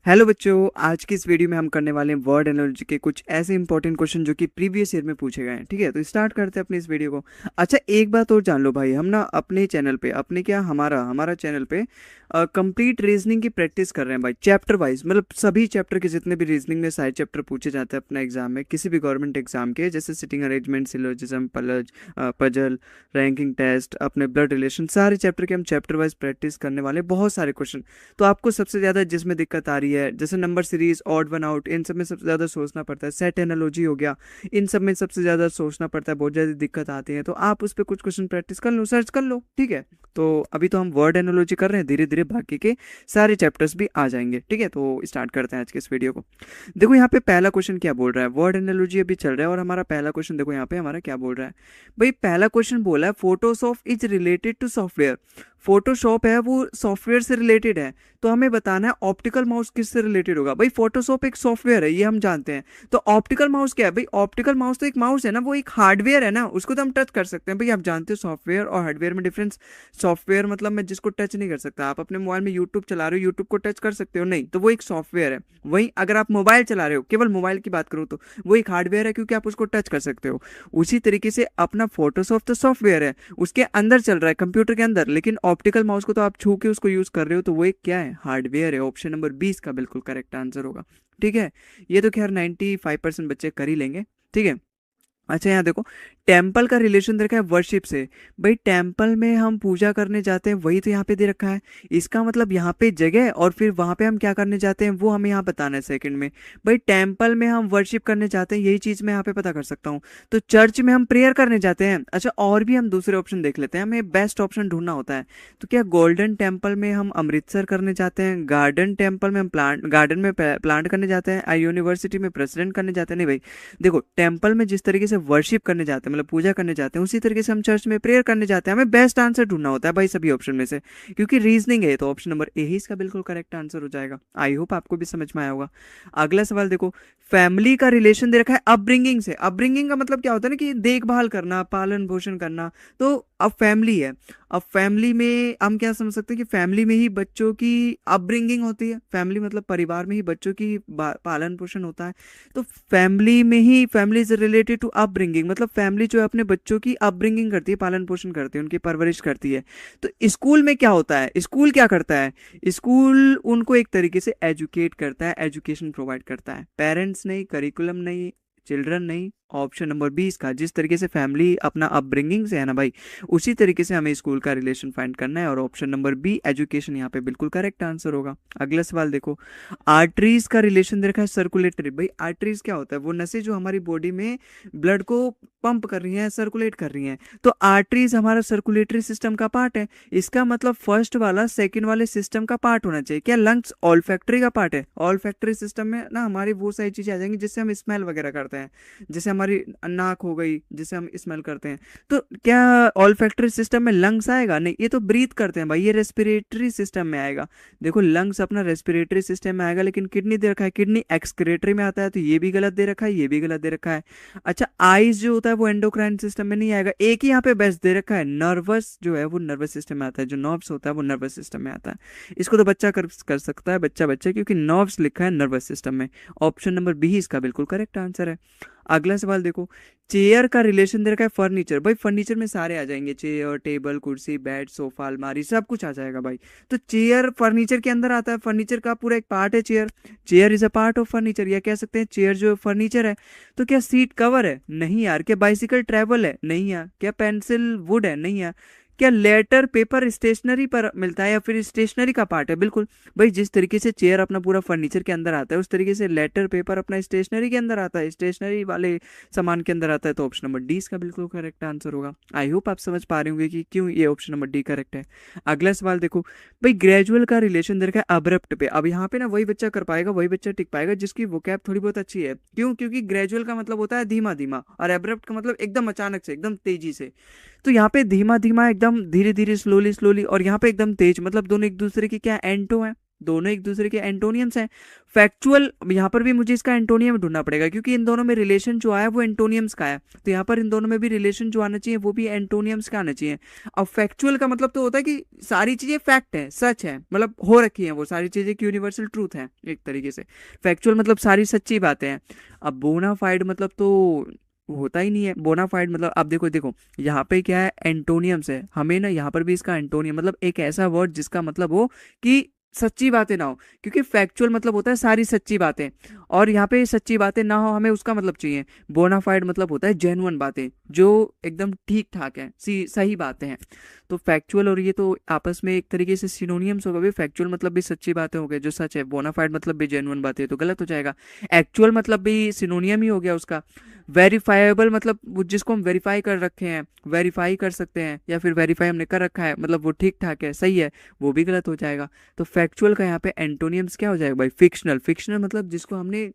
Hello बच्चों, आज की इस वीडियो में हम करने वाले हैं वर्ड एनालॉजी के कुछ ऐसे इंपॉर्टेंट क्वेश्चन जो कि प्रीवियस ईयर में पूछे गए हैं। ठीक है, तो स्टार्ट करते हैं अपनी इस वीडियो को। अच्छा, एक बात और जान लो भाई, हम ना अपने चैनल पे अपने क्या हमारा हमारा चैनल पे कंप्लीट रीजनिंग की प्रैक्टिस कर रहे हैं भाई, चैप्टर वाइज। मतलब सभी चैप्टर के जितने भी रीजनिंग में सारे चैप्टर पूछे जाते हैं अपना एग्जाम में, किसी भी गवर्नमेंट एग्जाम के, जैसे seating arrangement, syllogism, puzzle, ranking test, अपने ब्लड रिलेशन, सारे चैप्टर के हम चैप्टर वाइज प्रैक्टिस करने वाले हैं। बहुत सारे क्वेश्चन। तो आपको सबसे ज़्यादा जिसमें दिक्कत आ रही है, जैसे number series, odd one out, इन सब में सबसे ज़्यादा सोचना पड़ता है। सेट एनालॉजी हो गया, इन सब में सबसे ज़्यादा सोचना पड़ता है, बहुत ज़्यादा दिक्कत आती है। तो आप उस पर कुछ क्वेश्चन प्रैक्टिस कर लो, सर्च कर लो। ठीक है, तो अभी तो हम वर्ड एनालॉजी कर रहे हैं, धीरे धीरे बाकी के सारे चैप्टर्स भी आ जाएंगे। ठीक है, तो स्टार्ट करते हैं आज के इस वीडियो को। देखो यहाँ पे पहला क्वेश्चन क्या बोल रहा है, वर्ड एनालॉजी अभी चल रहा है और हमारा पहला क्वेश्चन देखो यहाँ पे हमारा क्या बोल रहा है। भाई पहला क्वेश्चन बोला है Photoshop is related to software. Photoshop है वो सॉफ्टवेयर से रिलेटेड है, तो हमें बताना है ऑप्टिकल माउस किससे रिलेटेड होगा। भाई फोटोशॉप एक सॉफ्टवेयर है, ये हम जानते हैं। तो ऑप्टिकल माउस क्या है भाई? ऑप्टिकल माउस तो एक माउस है ना, वो एक हार्डवेयर है ना, उसको तो हम टच कर सकते हैं। भाई आप जानते हो सॉफ्टवेयर और हार्डवेयर में डिफरेंस। सॉफ्टवेयर मतलब मैं जिसको टच नहीं कर सकता। आप अपने मोबाइल में यूट्यूब चला रहे हो, यूट्यूब को टच कर सकते हो नहीं, तो वो एक सॉफ्टवेयर है। वहीं अगर आप मोबाइल चला रहे हो, केवल मोबाइल की बात करूँ, तो वो एक हार्डवेयर है, क्योंकि आप उसको टच कर सकते हो। उसी तरीके से अपना फोटोशॉप तो सॉफ्टवेयर है, उसके अंदर चल रहा है, कंप्यूटर के अंदर। लेकिन ऑप्टिकल माउस को तो आप छू के उसको यूज कर रहे हो, तो वो एक क्या है? हार्डवेयर है। ऑप्शन नंबर 20 का बिल्कुल करेक्ट आंसर होगा। ठीक है, ये तो खैर 95% बच्चे कर ही लेंगे। ठीक है। अच्छा यहाँ देखो, टेम्पल का रिलेशन दे रखा है वर्शिप से। भाई टेम्पल में हम पूजा करने जाते हैं, वही तो यहाँ पे दे रखा है। इसका मतलब यहाँ पे जगह और फिर वहाँ पे हम क्या करने जाते हैं वो हमें यहाँ बताना है सेकंड में। भाई टेम्पल में हम वर्शिप करने जाते हैं, यही चीज़ मैं यहाँ पे पता कर सकता हूँ। तो चर्च में हम प्रेयर करने जाते हैं। अच्छा, और भी हम दूसरे ऑप्शन देख लेते हैं, हमें बेस्ट ऑप्शन ढूंढना होता है। तो क्या गोल्डन टेम्पल में हम अमृतसर करने जाते हैं, गार्डन टेम्पल में हम प्लांट गार्डन में प्लांट करने जाते हैं, यूनिवर्सिटी में प्रेसिडेंट करने जाते हैं? नहीं भाई, देखो टेम्पल में जिस तरीके से वर्शिप करने जाते हैं, मतलब पूजा करने जाते हैं, उसी तरीके से हम चर्च में प्रेयर करने जाते हैं। हमें बेस्ट आंसर ढूंढना होता है भाई सभी ऑप्शन में से, क्योंकि रीजनिंग है। तो ऑप्शन नंबर ए ही इसका बिल्कुल करेक्ट आंसर हो जाएगा। आई होप आपको भी समझ में आया होगा। अगला सवाल देखो, फैमिली का रिलेशन दे रखा है अपब्रिंगिंग से। अपब्रिंगिंग का मतलब क्या होता है ना, कि देखभाल करना, पालन पोषण करना। तो अब फैमिली है, अब फैमिली में हम क्या समझ सकते हैं कि फैमिली में ही बच्चों की अपब्रिंगिंग होती है। फैमिली मतलब परिवार में ही बच्चों की पालन पोषण होता है। तो फैमिली में ही, family is related to upbringing, मतलब फैमिली जो है अपने बच्चों की अपब्रिंगिंग करती है, पालन पोषण करती है, उनकी परवरिश करती है। तो स्कूल में क्या होता है? स्कूल क्या करता है? स्कूल उनको एक तरीके से एजुकेट करता है, एजुकेशन प्रोवाइड करता है। पेरेंट्स नहीं, करिकुलम नहीं, चिल्ड्रन नहीं। ऑप्शन नंबर 20 का, जिस तरीके से फैमिली अपना अपब्रिंगिंग से है ना भाई, उसी तरीके से हमें स्कूल का रिलेशन फाइंड करना है, और ऑप्शन नंबर बी एजुकेशन यहाँ पे बिल्कुल करेक्ट आंसर होगा। अगला सवाल देखो, आर्टरीज का रिलेशन दे रखा है सर्कुलेटरी। भाई आर्टरीज क्या होता है? वो नसें जो हमारी बॉडी में ब्लड को पंप कर रही हैं, सर्कुलेट कर रही हैं। तो आर्टरीज हमारा सर्कुलेटरी सिस्टम का पार्ट है। इसका मतलब फर्स्ट वाला सेकंड वाले सिस्टम का पार्ट होना चाहिए। क्या लंग्स ऑल्फैक्टरी का पार्ट है? ऑल्फैक्टरी सिस्टम में ना हमारी वो सारी चीजें आ जाएंगी जिससे हम स्मेल वगैरह करते हैं, जैसे हमारी नाक हो गई जिससे हम स्मेल करते हैं। तो क्या ऑल्फैक्टरी सिस्टम में लंग्स आएगा? नहीं, ये तो ब्रीथ करते हैं भाई, ये रेस्पिरेटरी सिस्टम में आएगा। देखो लंग्स अपना रेस्पिरेटरी सिस्टम में आएगा, लेकिन किडनी दे रखा है, किडनी एक्सक्रेटरी में आता है, तो ये भी गलत दे रखा है, ये भी गलत दे रखा है। अच्छा, आईज जो होता है वो एंडोक्राइन सिस्टम में नहीं आएगा। एक ही यहाँ पे बेस्ट दे रखा है, नर्वस जो है वो नर्वस सिस्टम में आता है, जो नर्व्स होता है वो नर्वस सिस्टम में आता है। इसको तो बच्चा कर सकता है, बच्चा बच्चा, क्योंकि नर्व्स लिखा है नर्वस सिस्टम में। ऑप्शन नंबर बी इसका बिल्कुल करेक्ट आंसर है। अगला सवाल देखो, चेयर का रिलेशन दे रखा है फर्नीचर। भाई फर्नीचर में सारे आ जाएंगे, चेयर, टेबल, कुर्सी, बेड, सोफा, अलमारी, सब कुछ आ जाएगा भाई। तो चेयर फर्नीचर के अंदर आता है, फर्नीचर का पूरा एक पार्ट है chair. Chair is a part of furniture, या कह सकते हैं चेयर जो फर्नीचर है। तो क्या सीट कवर है? नहीं यार। क्या बाइसिकल ट्रेवल है? नहीं यार। क्या पेंसिल वुड है? नहीं यार। क्या लेटर पेपर स्टेशनरी पर मिलता है, या फिर स्टेशनरी का पार्ट है? बिल्कुल भाई, जिस तरीके से चेयर अपना पूरा फर्नीचर के अंदर आता है, उस तरीके से लेटर पेपर अपना स्टेशनरी के अंदर आता है, स्टेशनरी वाले सामान के अंदर आता है। तो ऑप्शन नंबर डी इसका बिल्कुल करेक्ट आंसर होगा। आई होप आप समझ पा रहे होंगे कि क्यों ये ऑप्शन नंबर डी करेक्ट है। अगला सवाल देखो, भाई ग्रेजुअल का रिलेशन दे रखा है अब्रप्ट पे। अब यहाँ पे ना वही बच्चा कर पाएगा, वही बच्चा टिक पाएगा जिसकी वोकैब थोड़ी बहुत अच्छी है। क्यों? क्योंकि ग्रेजुअल का मतलब होता है धीमा धीमा, और अब्रप्ट का मतलब एकदम अचानक से, एकदम तेजी से। तो यहाँ पे धीमा धीमा, एकदम धीरे धीरे, स्लोली स्लोली, और यहाँ पे एकदम तेज, मतलब दोनों एक दूसरे की क्या एंटो है। दोनों एक दूसरे के एंटोनियम्स हैं। फैक्चुअल, यहाँ पर भी मुझे इसका एंटोनियम ढूंढना पड़ेगा क्योंकि इन दोनों में रिलेशन जो आया वो एंटोनियम्स का है, तो यहाँ पर इन दोनों में भी रिलेशन जो आना चाहिए वो भी एंटोनियम्स का आना चाहिए। अब फैक्चुअल का मतलब तो होता है कि सारी चीजें फैक्ट है, सच है, मतलब हो रखी है वो सारी चीजें कि यूनिवर्सल ट्रूथ है एक तरीके से। फैक्चुअल मतलब सारी सच्ची बातें हैं। अब बोनाफाइड मतलब तो होता ही नहीं है। बोनाफाइड मतलब आप देखो देखो यहाँ पे क्या है, एंटोनियम्स है, हमें ना यहाँ पर भी इसका एंटोनियम मतलब एक ऐसा वर्ड जिसका मतलब हो कि सच्ची बातें ना हो, क्योंकि फैक्चुअल मतलब होता है सारी सच्ची बातें, और यहाँ पे सच्ची बातें ना हो हमें उसका मतलब चाहिए। बोनाफाइड मतलब होता है जेन्युइन बातें जो एकदम ठीक ठाक है, सही बातें हैं। तो फैक्चुअल और ये तो आपस में एक तरीके से सिनोनियम्स हो गए। फैक्चुअल मतलब भी सच्ची बातें हो गए जो सच है, बोनाफाइड मतलब भी जेन्युइन बातें, तो गलत हो जाएगा। एक्चुअल मतलब भी सिनोनियम ही हो गया उसका। वेरीफाइबल मतलब जिसको हम वेरीफाई कर रखे हैं, वेरीफाई कर सकते हैं, या फिर वेरीफाई हमने कर रखा है मतलब वो ठीक ठाक है, सही है, वो भी गलत हो जाएगा। तो फैक्चुअल का यहाँ पे एंटोनियम्स क्या हो जाएगा भाई, फिक्शनल। फिक्शनल मतलब जिसको हमने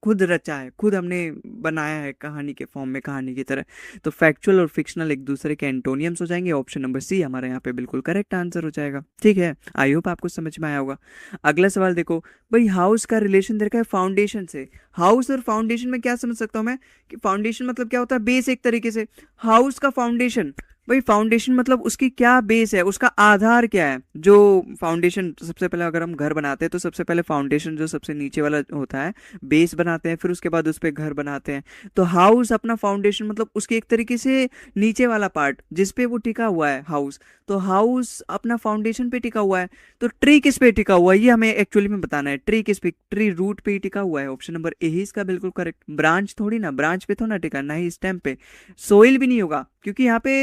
खुद रचा है, खुद हमने बनाया है कहानी के फॉर्म में, कहानी की तरह। तो फैक्चुअल और फिक्शनल एक दूसरे के एंटोनियम्स हो जाएंगे। ऑप्शन नंबर सी हमारे यहाँ पे बिल्कुल करेक्ट आंसर हो जाएगा। ठीक है, आई होप आपको समझ में आया होगा। अगला सवाल देखो भाई, हाउस का रिलेशन दे रखा है फाउंडेशन से। हाउस और फाउंडेशन में क्या समझ सकता हूँ मैं कि फाउंडेशन मतलब क्या होता है, बेस एक तरीके से। हाउस का फाउंडेशन, भाई फाउंडेशन मतलब उसकी क्या बेस है, उसका आधार क्या है। जो फाउंडेशन, सबसे पहले अगर हम घर बनाते हैं तो सबसे पहले फाउंडेशन जो सबसे नीचे वाला होता है, बेस बनाते हैं, फिर उसके बाद उस पर घर बनाते हैं। तो हाउस अपना फाउंडेशन मतलब उसके एक तरीके से नीचे वाला पार्ट जिस पे वो टिका हुआ है हाउस। तो हाउस अपना फाउंडेशन पे टिका हुआ है। तो ट्री किस पे टिका हुआ है ये हमें एक्चुअली में बताना है। ट्री किस पे, ट्री रूट पे ही टिका हुआ है। ऑप्शन नंबर ए ही इसका बिल्कुल करेक्ट। ब्रांच थोड़ी ना, ब्रांच पे थोड़ा ना टिका, ना ही स्टेम पे। सोइल भी नहीं होगा क्योंकि यहाँ पे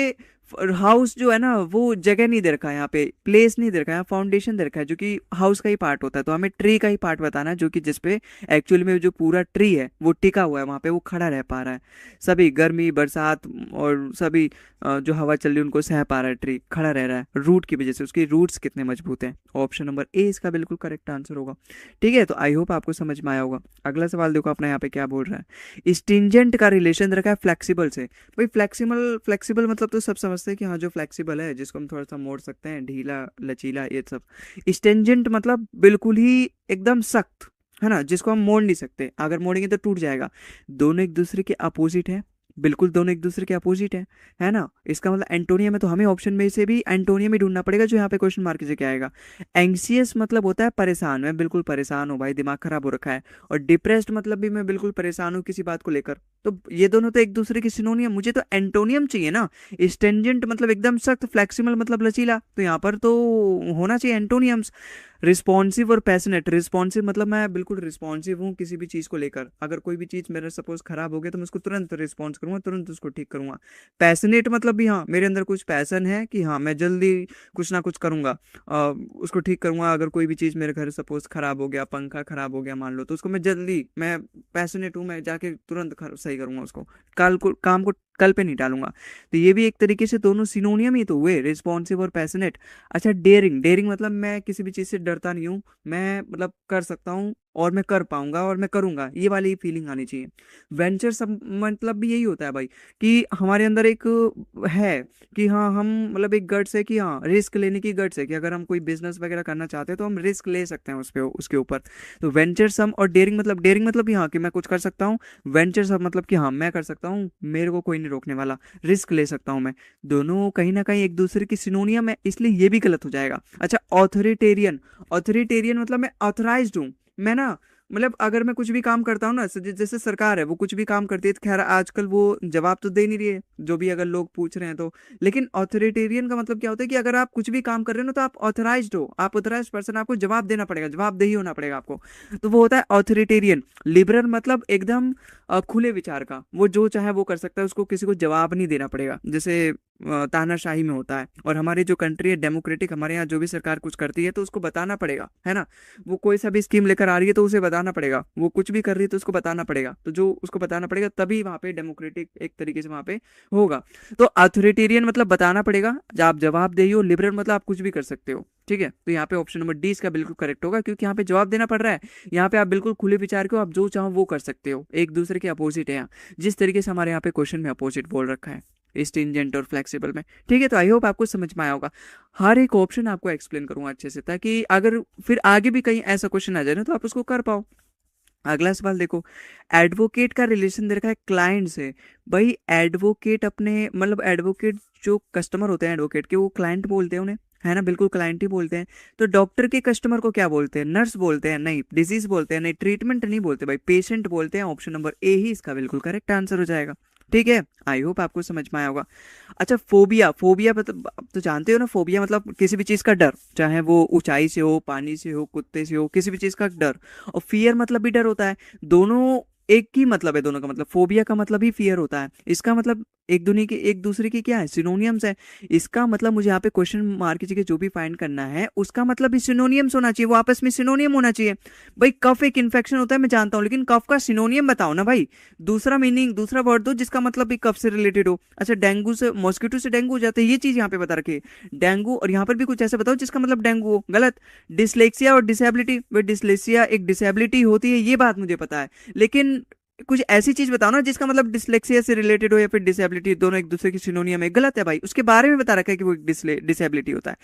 हाउस जो है ना वो जगह नहीं दे रखा है, यहाँ पे प्लेस नहीं दे रखा है, फाउंडेशन दे रखा है जो कि हाउस का ही पार्ट होता है। तो हमें ट्री का ही पार्ट बताना है जो कि जिसपे एक्चुअली में जो पूरा ट्री है वो टिका हुआ है, वहाँ पे वो खड़ा रह पा रहा है। सभी गर्मी बरसात और सभी जो हवा चल रही है उनको सह पा रहा है, ट्री खड़ा रह रहा है रूट की वजह से। उसकी रूट्स कितने मजबूत हैं। ऑप्शन नंबर ए इसका बिल्कुल करेक्ट आंसर होगा। ठीक है, तो आई होप आपको समझ में आया होगा। अगला सवाल देखो अपना यहाँ पे क्या बोल रहा है, स्टिंजेंट का रिलेशन रखा है फ्लेक्सिबल से। भाई फ्लेक्सिबल, फ्लेक्सिबल मतलब तो सब समझते हैं कि हाँ जो फ्लेक्सिबल है जिसको हम थोड़ा सा मोड़ सकते हैं, ढीला लचीला ये सब। स्टेंजेंट मतलब बिल्कुल ही एकदम सख्त, है ना, जिसको हम मोड़ नहीं सकते, अगर मोड़ेंगे तो टूट जाएगा। दोनों एक दूसरे के अपोजिट है, बिल्कुल दोनों एक दूसरे के अपोजिट है ना। इसका मतलब एंटोनियम है, तो हमें ऑप्शन में से भी एंटोनियम ही ढूंढना पड़ेगा जो यहाँ पे क्वेश्चन मार्क से क्या आएगा। एंग्सियस मतलब होता है परेशान, मैं बिल्कुल परेशान हूँ भाई, दिमाग खराब हो रखा है। और डिप्रेस्ड मतलब भी मैं बिल्कुल परेशान हूँ किसी बात को लेकर। तो ये दोनों तो एक दूसरे की सिनोनियम, मुझे तो एंटोनियम चाहिए ना। स्टेंजेंट मतलब एकदम सख्त, फ्लेक्सिबल मतलब लचीला, तो यहाँ पर तो होना चाहिए एंटोनियम्स। रिस्पॉन्सिव और पैशनेट, रिस्पॉन्सिव मतलब मैं बिल्कुल रिस्पॉन्सिव हूँ किसी भी चीज़ को लेकर, अगर कोई भी चीज़ मेरा सपोज खराब हो गया तो मैं उसको तुरंत रिस्पॉन्स करूंगा, तुरंत उसको ठीक करूंगा। पैशनेट मतलब भी हाँ मेरे अंदर कुछ पैसन है कि हाँ मैं जल्दी कुछ ना कुछ करूंगा, उसको ठीक करूंगा। अगर कोई भी चीज़ मेरे घर सपोज खराब हो गया, पंखा खराब हो गया मान लो, तो उसको मैं जल्दी, मैं पैशनेट हूँ, मैं जाके तुरंत सही करूंगा उसको, कल को काम को कल पे नहीं डालूंगा। तो ये भी एक तरीके से दोनों सिनोनियम ही तो हुए, रिस्पॉन्सिव और पैशनेट। अच्छा डेयरिंग, डेयरिंग मतलब मैं किसी भी चीज़ से डरता नहीं हूँ, मैं मतलब कर सकता हूँ और मैं कर पाऊंगा और मैं करूंगा, ये वाली फीलिंग आनी चाहिए। वेंचर सब मतलब भी यही होता है भाई कि हमारे अंदर एक है कि हाँ हम मतलब एक गट्स है कि हाँ रिस्क लेने की गट्स है कि अगर हम कोई बिजनेस वगैरह करना चाहते हैं तो हम रिस्क ले सकते हैं उस पे, उसके ऊपर। तो वेंचर सम और डेयरिंग मतलब हाँ कि मैं कुछ कर सकता हूँ, वेंचर सम मतलब कि हाँ मैं कर सकता हूँ, मेरे को कोई नहीं रोकने वाला, रिस्क ले सकता हूँ मैं। दोनों कहीं ना कहीं एक दूसरे की सिनोनियम है, इसलिए ये भी गलत हो जाएगा। अच्छा ऑथोरिटेरियन, ऑथोरिटेरियन मतलब मैं ऑथराइज्ड हूँ, मैं ना मतलब अगर मैं कुछ भी काम करता हूँ ना, जैसे सरकार है वो कुछ भी काम करती है, तो खैर आजकल वो जवाब तो दे नहीं रही है जो भी अगर लोग पूछ रहे हैं तो। लेकिन ऑथोरिटेरियन का मतलब क्या होता है कि अगर आप कुछ भी काम कर रहे हो ना तो आप ऑथराइज्ड हो, आप ऑथराइज्ड पर्सन, आपको जवाब देना पड़ेगा, जवाबदेही होना पड़ेगा आपको। तो वो होता है ऑथोरिटेरियन। लिबरल मतलब एकदम खुले विचार का, वो जो चाहे वो कर सकता है, उसको किसी को जवाब नहीं देना पड़ेगा, जैसे तानाशाही में होता है। और हमारी जो कंट्री है डेमोक्रेटिक, हमारे यहाँ जो भी सरकार कुछ करती है तो उसको बताना पड़ेगा, है ना। वो कोई सा भी स्कीम लेकर आ रही है तो उसे बताना पड़ेगा, वो कुछ भी कर रही है तो उसको बताना पड़ेगा, तो जो उसको बताना पड़ेगा तभी वहां पे डेमोक्रेटिक एक तरीके से वहां पे होगा। तो अथॉरिटेरियन मतलब बताना पड़ेगा, आप जवाबदेही हो। लिबरल मतलब आप कुछ भी कर सकते हो। ठीक है, तो यहाँ पे ऑप्शन नंबर डी इसका बिल्कुल करेक्ट होगा क्योंकि यहाँ पे जवाब देना पड़ रहा है। यहाँ पे आप बिल्कुल खुले विचार के हो, आप जो चाहो वो कर सकते हो, एक दूसरे के अपोजिट है यहाँ, जिस तरीके से हमारे यहाँ पे क्वेश्चन में अपोजिट बोल रखा है। स्टिंजेंट और फ्लेक्सिबल में। ठीक है, तो आई होप आपको समझ में आया होगा। हर एक ऑप्शन आपको एक्सप्लेन करूंगा अच्छे से, ताकि अगर फिर आगे भी कहीं ऐसा क्वेश्चन आ जाए ना तो आप उसको कर पाओ। अगला सवाल देखो, एडवोकेट का रिलेशन दे रखा है क्लाइंट से। भाई एडवोकेट अपने मतलब एडवोकेट जो कस्टमर होते हैं एडवोकेट के, वो क्लाइंट बोलते हैं उन्हें, है ना, बिल्कुल क्लाइंट ही बोलते हैं। तो डॉक्टर के कस्टमर को क्या बोलते हैं? नर्स बोलते हैं? नहीं। डिजीज बोलते हैं? नहीं। ट्रीटमेंट नहीं बोलते भाई, पेशेंट बोलते हैं। ऑप्शन नंबर ए ही इसका बिल्कुल करेक्ट आंसर हो जाएगा। ठीक है, आई होप आपको समझ में आया होगा। अच्छा, फोबिया, फोबिया मतलब आप तो जानते हो ना, फोबिया मतलब किसी भी चीज़ का डर, चाहे वो ऊंचाई से हो, पानी से हो, कुत्ते से हो, किसी भी चीज़ का डर। और फियर मतलब भी डर होता है। दोनों एक ही मतलब है, दोनों का मतलब, फोबिया का मतलब ही फियर होता है। इसका मतलब एक दूसरे की क्या है, सिनोनियम्स है। इसका मतलब मुझे यहाँ पे क्वेश्चन मार्क की जगह जो भी फाइंड करना है उसका मतलब भी सिनोनियम्स होना चाहिए, वो आपस में सिनोनियम होना चाहिए। भाई कफ एक इन्फेक्शन होता है मैं जानता हूँ, लेकिन कफ का सिनोनियम बताओ ना भाई, दूसरा मीनिंग, दूसरा वर्ड दो जिसका मतलब भी कफ से रिलेटेड हो। अच्छा, डेंगू से, मॉस्किटो से डेंगू हो जाता है, ये चीज यहाँ पे बता रखी है डेंगू, और यहाँ पर भी कुछ ऐसे बताओ जिसका मतलब डेंगू हो। गलत। डिसलेक्सिया और डिसेबिलिटी, वे डिसलेक्सिया एक डिसेबिलिटी होती है, ये बात मुझे पता है, लेकिन कुछ ऐसी चीज बताओ ना जिसका मतलब डिसलेक्सिया से रिलेटेड हो या फिर डिसेबिलिटी, दोनों एक दूसरे की सिनोनियम है। गलत है भाई, उसके बारे में बता रखा है कि वो डिसेबिलिटी होता है।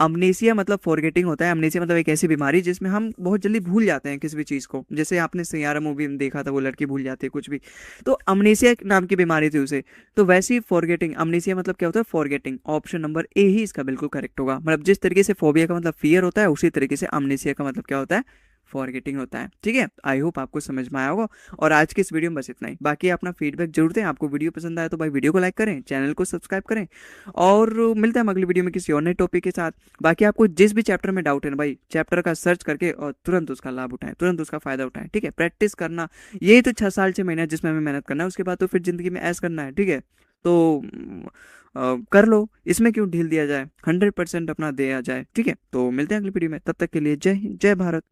अमनेसिया मतलब फॉरगेटिंग होता है। अमनेसिया मतलब एक ऐसी बीमारी जिसमें हम बहुत जल्दी भूल जाते हैं किसी भी चीज को, जैसे आपने सैयारा मूवी में देखा था, वो लड़की भूल जाती है कुछ भी, तो अमनेसिया नाम की बीमारी थी उसे। तो वैसे ही फॉरगेटिंग, अमनेसिया मतलब क्या होता है? फॉरगेटिंग। ऑप्शन नंबर ए ही इसका बिल्कुल करेक्ट होगा। मतलब जिस तरीके से फोबिया का मतलब फियर होता है, उसी तरीके से अमनेसिया का मतलब क्या होता है? फॉरगेटिंग होता है। ठीक है, आई होप आपको समझ में आया होगा। और आज के इस वीडियो में बस इतना ही। बाकी अपना फीडबैक जरूर दें। आपको वीडियो पसंद आया तो भाई वीडियो को लाइक करें, चैनल को सब्सक्राइब करें, और मिलते हैं हम अगली वीडियो में किसी और नए टॉपिक के साथ। बाकी आपको जिस भी चैप्टर में डाउट है ना भाई, चैप्टर का सर्च करके और तुरंत उसका लाभ उठाएं, तुरंत उसका फायदा उठाएं। ठीक है, प्रैक्टिस करना, यही तो 6 साल 6 महीने है जिसमें हमें मेहनत करना है, उसके बाद तो फिर जिंदगी में ऐश करना है। ठीक है, तो कर लो, इसमें क्यों ढील दिया जाए, 100% अपना दिया जाए। ठीक है, तो मिलते हैं अगली वीडियो में, तब तक के लिए जय हिंद, जय भारत।